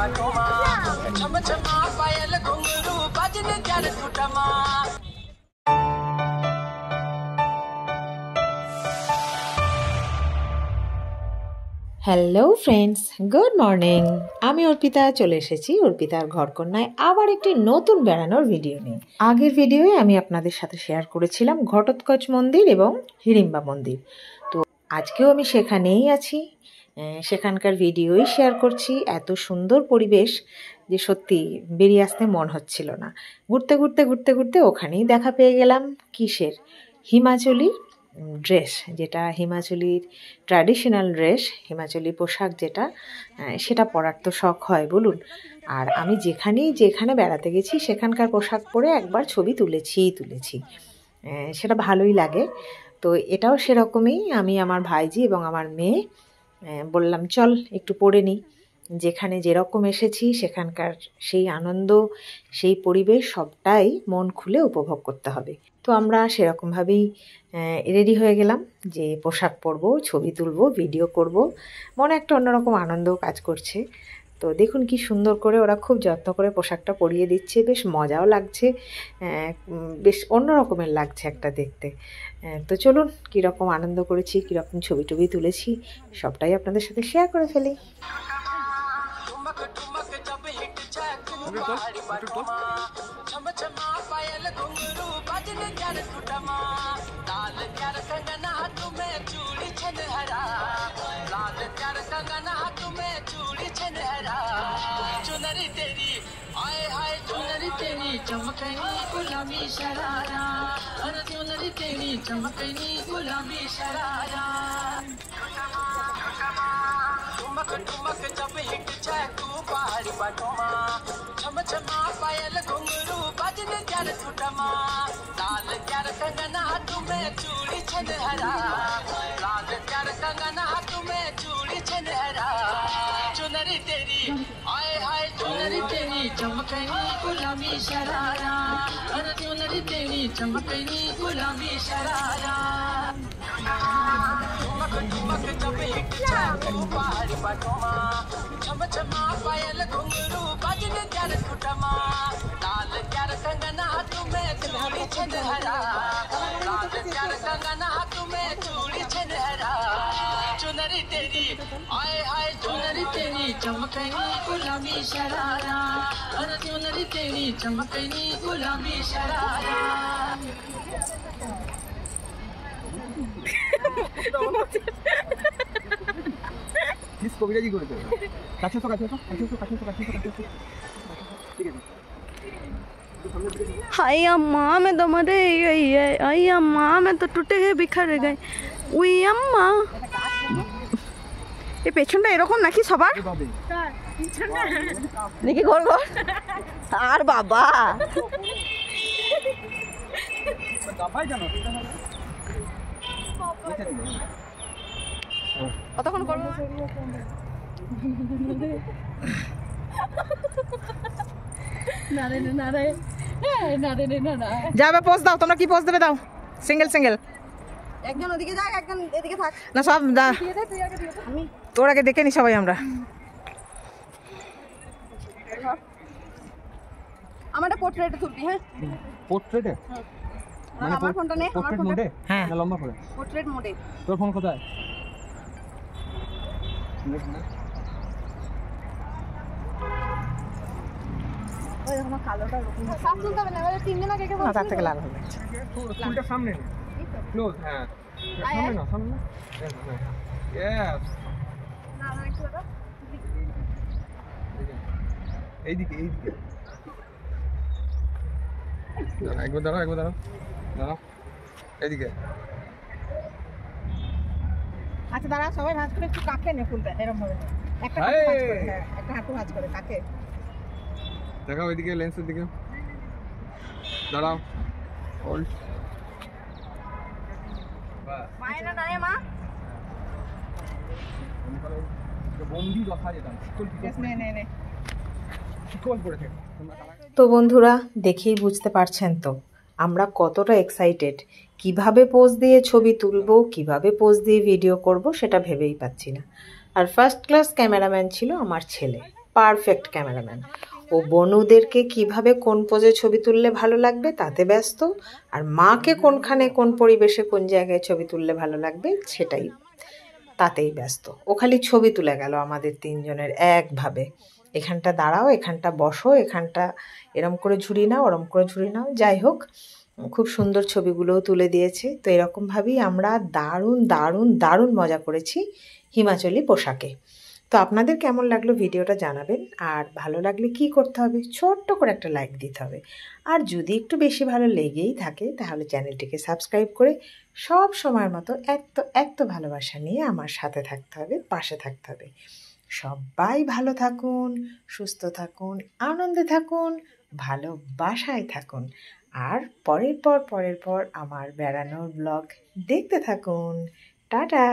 Hello friends, good morning. আমি অর্পিতা চলে এসেছি অর্পিতার ঘরকন্যায় আবার একটি নতুন বেড়ানোর ভিডিও নিয়ে। আগের ভিডিওয়ে আমি আপনাদের সাথে শেয়ার করেছিলাম ঘটোৎকচ মন্দির এবং হিড়িম্বা মন্দির। তো আজকেও আমি সেখানেই আছি, সেখানকার ভিডিওই শেয়ার করছি। এত সুন্দর পরিবেশ যে সত্যি বেরিয়ে আসতে মন হচ্ছিল না। ঘুরতে ঘুরতে ঘুরতে ঘুরতে ওখানেই দেখা পেয়ে গেলাম কিসের, হিমাচলি ড্রেস, যেটা হিমাচলির ট্র্যাডিশনাল ড্রেস, হিমাচলি পোশাক যেটা, সেটা পরার তো শখ হয় বলুন। আর আমি যেখানে বেড়াতে গেছি সেখানকার পোশাক পরে একবার ছবি তুলেছি, সেটা ভালোই লাগে। তো এটাও সেরকমই, আমি আমার ভাইজি এবং আমার মেয়ে বললাম চল একটু পরে নিই। যেখানে যেরকম এসেছি সেখানকার সেই আনন্দ, সেই পরিবেশ সবটাই মন খুলে উপভোগ করতে হবে। তো আমরা সেরকমভাবেই রেডি হয়ে গেলাম যে পোশাক পরবো, ছবি তুলবো, ভিডিও করব। মনে একটা অন্যরকম আনন্দ কাজ করছে। তো দেখুন কি সুন্দর করে ওরা খুব যত্ন করে পোশাকটা পরিয়ে দিচ্ছে, বেশ মজাও লাগছে, বেশ অন্যরকমের লাগছে একটা দেখতে। তো চলুন কীরকম আনন্দ করেছি, কীরকম ছবি টবি তুলেছি সবটাই আপনাদের সাথে শেয়ার করে ফেলি। चमकनी गुलाबी शरारा, अरे चुनरी तेरी चमकनी गुलाबी शरारा। ठुमक ठुमक जब हिट जाए तू पहाड़ी बटोमा, छम छमा पायल घुंघरू बजने क्यार ठुटमा, लाल क्यार कंगना हाथ में चूड़ी छनहरा, लाल क्यार कंगना हाथ में चूड़ी छनहरा। चुनरी तेरी आए हाय चुनरी तेरी चमकनी गुलाबी शरारा, अरे चुनरी तेरी चमकनी गुलाबी शरारा। ठुमक ठुमक जब हिट जाए तू पहाड़ी बटोमा, छम छमा पायल घुंघरू बजने क्यार ठुटमा, लाल क्यार कंगना हाथ में चूड़ी छनहरा, लाल क्यार कंगना हाथ में चूड़ी छनहरा। चुनरी तेरी आए हाय चुनरी तेरी चमकनी गुलाबी शरारा, अरे चुनरी तेरी चमकनी गुलाबी शरारा। प्लीज কবিরাজি করে দাও। কাছে তো ঠিক আছে। हाय अम्मा मैं तो मर गई है, आई अम्मा मैं तो टूटे गए बिखर गए, उई अम्मा। এই পেছনটা এরকম নাকি সবার? দেখি ঘর ঘর। আর বাবা কতক্ষণ করবো? যাবে পোজ দাও, তোমরা কি পোজ দেবে দাও, সিঙ্গেল সিঙ্গেল। একজন ওদিকে যাক, একজন এদিকে থাক। না সব দা, তোর আগে দেখে নি সবাই আমরা। আমার একটা পোর্ট্রেট তুলবি। হ্যাঁ পোর্ট্রেটে মানে আমার ফোনটা নে, আমার পোর্ট্রেট ফোনটা মোডে। হ্যাঁ না লম্বা করে পোর্ট্রেট মোডে। তোর ফোন কোথায়? ওই আমার কালোটা রকম সব তুলতে হবে না, এবারে তিনজন আগে না, তার থেকে লাল হবে। ফুলটা সামনে নে, ক্লোজ। হ্যাঁ সামনে না। ইয়েস না না একটু দাও। এইদিকে একবার দাঁড়াও এইদিকে। আচ্ছা দাঁড়া, সবাই ভাঁজ করে একটু কাকে নে ফুলটা, এরকম ভাবে একটা হাত ভাঁজ করে। হ্যাঁ একটা হাত ভাঁজ করে কাকে দেখাও, এইদিকে লেন্সের দিকে দাঁড়াও। হোল্ড মায়ের না নাই মা বন্দি কথা যেটা নে। শিকল পড়েছে। তো বন্ধুরা দেখেই বুঝতে পারছেন তো আমরা কতটা এক্সাইটেড, কিভাবে পোজ দিয়ে ছবি তুলবো, কিভাবে পোজ দিয়ে ভিডিও করব সেটা ভেবেই পাচ্ছি না। আর ফার্স্ট ক্লাস ক্যামেরাম্যান ছিল আমার ছেলে, পারফেক্ট ক্যামেরাম্যান। ও বনুদেরকে কিভাবে কোন পোজে ছবি তুললে ভালো লাগবে তাতে ব্যস্ত, আর মাকে কোনখানে কোন পরিবেশে কোন জায়গায় ছবি তুললে ভালো লাগবে তাতেই ব্যস্ত। ও খালি ছবি তুলে গেল আমাদের তিনজনের একভাবে, এখানটা দাঁড়াও, এখানটা বসো, এখানটা এরম করে ঝুড়ি নাও, ওরম করে ঝুড়ি নাও। যাই হোক, খুব সুন্দর ছবিগুলোও তুলে দিয়েছে। তো এরকমভাবেই আমরা দারুণ দারুণ দারুণ মজা করেছি হিমাচলি পোশাকে। তো আপনাদের কেমন লাগলো ভিডিওটা জানাবেন, আর ভালো লাগলে কি করতে হবে, ছোট্ট করে একটা লাইক দিতে হবে। আর যদি একটু বেশি ভালো লেগেই থাকে তাহলে চ্যানেলটিকে সাবস্ক্রাইব করে সব সময়ের মতো এত ভালোবাসা নিয়ে আমার সাথে থাকতে হবে, পাশে থাকতে হবে। সবাই ভালো থাকুন, সুস্থ থাকুন, আনন্দে থাকুন, ভালোবাসায় থাকুন, আর পরের পর আমার বেড়ানোর ব্লগ দেখতে থাকুন। টাটা।